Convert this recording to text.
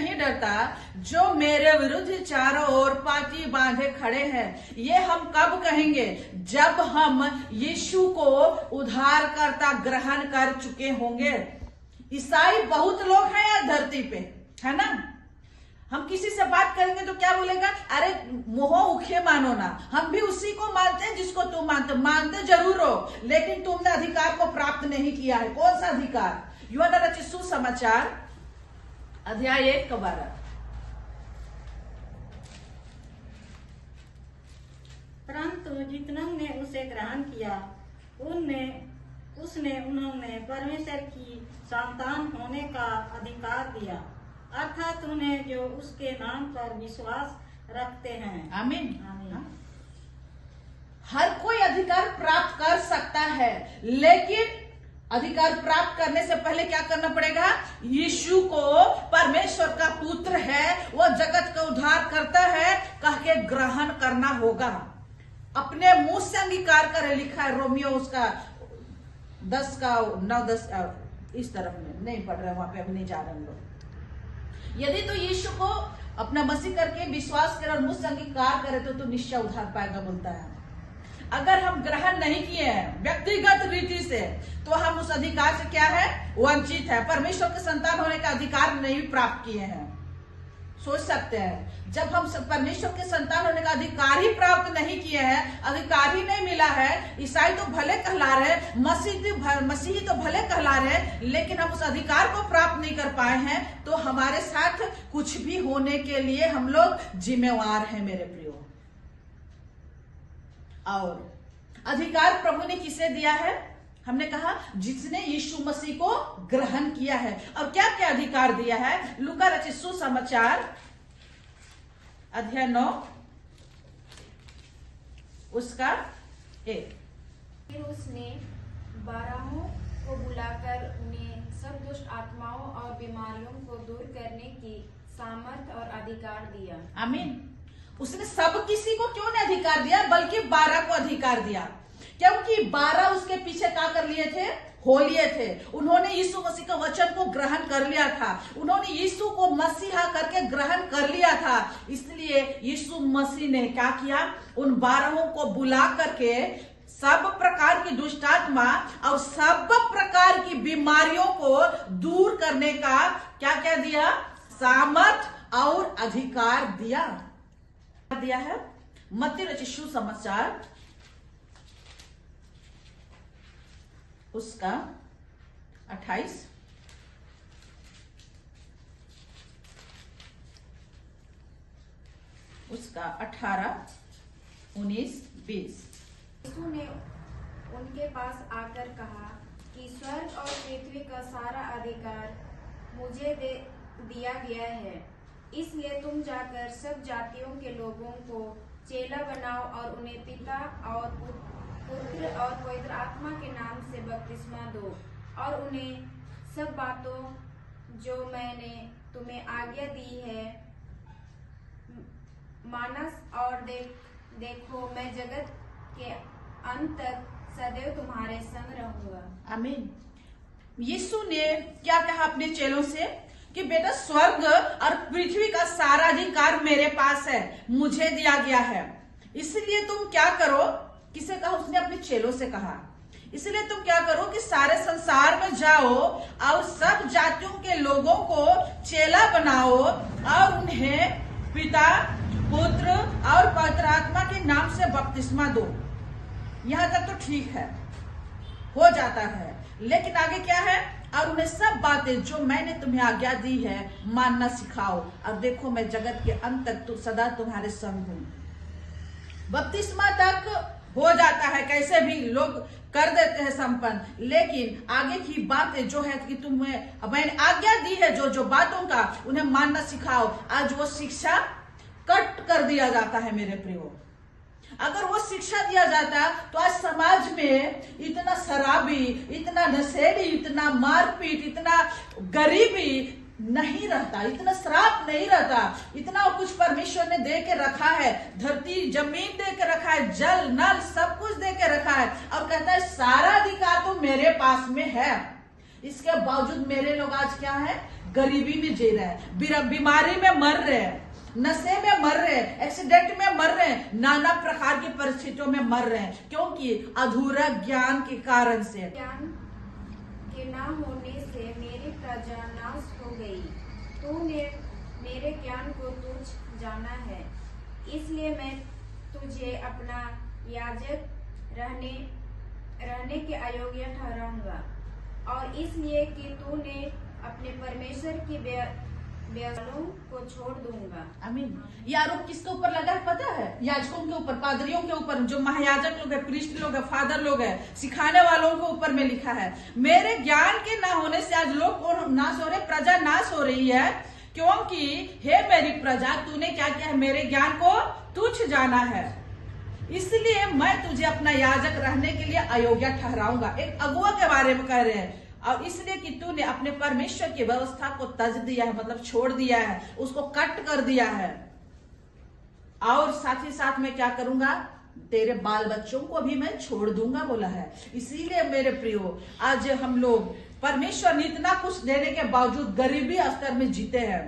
नहीं डरता जो मेरे विरुद्ध चारों ओर पार्टी बांधे खड़े हैं। ये हम कब कहेंगे? जब हम यीशु को उद्धारकर्ता ग्रहण कर चुके होंगे। ईसाई बहुत लोग हैं यार धरती पे, है ना। हम किसी से बात करेंगे तो क्या बोलेगा? अरे मोह उखे मानो ना, हम भी उसी को मानते हैं जिसको तुम मानते जरूर हो, लेकिन तुमने अधिकार को प्राप्त नहीं किया है। कौन सा अधिकार? यूहन्ना रचित सुसमाचार अध्याय 1:12। परंतु जितनों ने उसे ग्रहण किया उन्होंने परमेश्वर की संतान होने का अधिकार दिया, अर्थात उन्हें जो उसके नाम पर विश्वास रखते हैं। आमीन। आमीन। हर कोई अधिकार प्राप्त कर सकता है, लेकिन अधिकार प्राप्त करने से पहले क्या करना पड़ेगा? यीशु को परमेश्वर का पुत्र है, वो जगत का उद्धार करता है कह के ग्रहण करना होगा। अपने मुंह से अंगीकार करे, लिखा है रोमियो उसका 10:9-10 इस तरफ में नहीं पढ़ रहे, वहां पे अब नहीं जा रहे हम लोग। यदि तो यीशु को अपना मसीह करके विश्वास करे और मुंह से अंगीकार करे तो निश्चय उद्धार पाएगा, बोलता है। अगर हम ग्रहण नहीं किए हैं व्यक्तिगत रीति से, तो हम उस अधिकार से क्या है? वंचित है। परमेश्वर के संतान होने का अधिकार नहीं प्राप्त किए हैं। सोच सकते हैं, जब हम परमेश्वर के संतान होने का अधिकार ही प्राप्त नहीं किए हैं, अधिकार ही नहीं मिला है, ईसाई तो भले कहला रहे, मसीही तो भले कहला रहे, लेकिन हम उस अधिकार को प्राप्त नहीं कर पाए हैं, तो हमारे साथ कुछ भी होने के लिए हम लोग जिम्मेवार हैं मेरे प्रियो। और अधिकार प्रभु ने किसे दिया है? हमने कहा जिसने यीशु मसीह को ग्रहण किया है। और क्या क्या अधिकार दिया है? लूका रचित सुसमाचार अध्याय 9 उसका 1। फिर उसने 12 को बुलाकर उन्हें सब दुष्ट आत्माओं और बीमारियों को दूर करने की सामर्थ और अधिकार दिया। आमीन। उसने सब किसी को क्यों नहीं अधिकार दिया, बल्कि 12 को अधिकार दिया, क्योंकि 12 उसके पीछे क्या कर लिए थे? हो लिए थे। उन्होंने यीशु मसीह के वचन को ग्रहण कर लिया था, उन्होंने यीशु को मसीहा करके ग्रहण कर लिया था। इसलिए यीशु मसीह ने क्या किया? उन 12 को बुला करके सब प्रकार की दुष्टात्मा और सब प्रकार की बीमारियों को दूर करने का क्या क्या दिया? सामर्थ और अधिकार दिया है। मत्ती रचित सुसमाचार उसका 28 उसका 18, 19, 20। यीशु ने उनके पास आकर कहा कि स्वर्ग और पृथ्वी का सारा अधिकार मुझे दिया गया है, इसलिए तुम जाकर सब जातियों के लोगों को चेला बनाओ और उन्हें पिता और पुत्र और पवित्र आत्मा के नाम से बपतिस्मा दो, और उन्हें सब बातों जो मैंने तुम्हें आज्ञा दी है मानस, और देखो मैं जगत के अंत तक सदैव तुम्हारे संग रहूंगा। आमीन। यीशु ने क्या कहा अपने चेलों से कि बेटा स्वर्ग और पृथ्वी का सारा अधिकार मेरे पास है, मुझे दिया गया है, इसलिए तुम क्या करो? किसे कहा? उसने अपने चेलों से कहा, इसलिए तुम क्या करो कि सारे संसार में जाओ और सब जातियों के लोगों को चेला बनाओ और उन्हें पिता, पुत्र और पवित्र आत्मा के नाम से बपतिस्मा दो। यहां तक तो ठीक है, हो जाता है, लेकिन आगे क्या है? और उन्हें सब बातें जो मैंने तुम्हें आज्ञा दी है मानना सिखाओ, और देखो मैं जगत के अंत तक सदा तुम्हारे संग हूं। बपतिस्मा तक हो जाता है, कैसे भी लोग कर देते हैं संपन्न, लेकिन आगे की बातें जो है कि तुम्हें मैंने आज्ञा दी है जो बातों का उन्हें मानना सिखाओ, आज वो शिक्षा कट कर दिया जाता है मेरे प्रियो। अगर वो शिक्षा दिया जाता तो आज समाज में इतना शराबी, इतना नशेड़ी, इतना मारपीट, इतना गरीबी नहीं रहता, इतना श्राप नहीं रहता। इतना कुछ परमेश्वर ने दे के रखा है, धरती जमीन दे के रखा है, जल नल सब कुछ दे के रखा है, और कहता है सारा अधिकार तो मेरे पास में है। इसके बावजूद मेरे लोग आज क्या है, गरीबी में जी रहे हैं, बीमारी में मर रहे हैं, नशे में मर रहे हैं, एक्सीडेंट में मर रहे हैं, नाना प्रकार की परिस्थितियों में मर रहे हैं, क्योंकि अधूरा ज्ञान के कारण से। ज्ञान के न होने से मेरी प्रजा नाश हो गई। तूने मेरे ज्ञान को तुच्छ जाना है, इसलिए मैं तुझे अपना याजक रहने के अयोग्य ठहराऊंगा, और इसलिए कि तूने अपने परमेश्वर की व्यवस्थाओं को छोड़ दूंगा। आमीन। ये आरोप किसके ऊपर लगा है पता है? याजकों के ऊपर, पादरियों के ऊपर, जो महायाजक लोग है, प्रीस्ट लोग है, फादर लोग है, सिखाने वालों के ऊपर में लिखा है। मेरे ज्ञान के ना होने से आज लोग नाश हो रहे, प्रजा नाश हो रही है, क्योंकि हे मेरी प्रजा, तूने क्या किया है, मेरे ज्ञान को तुच्छ जाना है, इसलिए मैं तुझे अपना याजक रहने के लिए अयोग्य ठहराऊंगा। एक अगुआ के बारे में कह रहे हैं, और इसलिए कि तूने अपने परमेश्वर की व्यवस्था को तज दिया है, मतलब छोड़ दिया है, उसको कट कर दिया है, और साथ ही साथ मैं क्या करूंगा, तेरे बाल बच्चों को भी मैं छोड़ दूंगा बोला है। इसीलिए मेरे प्रियो, आज हम लोग परमेश्वर ने इतना कुछ देने के बावजूद गरीबी स्तर में जीते हैं।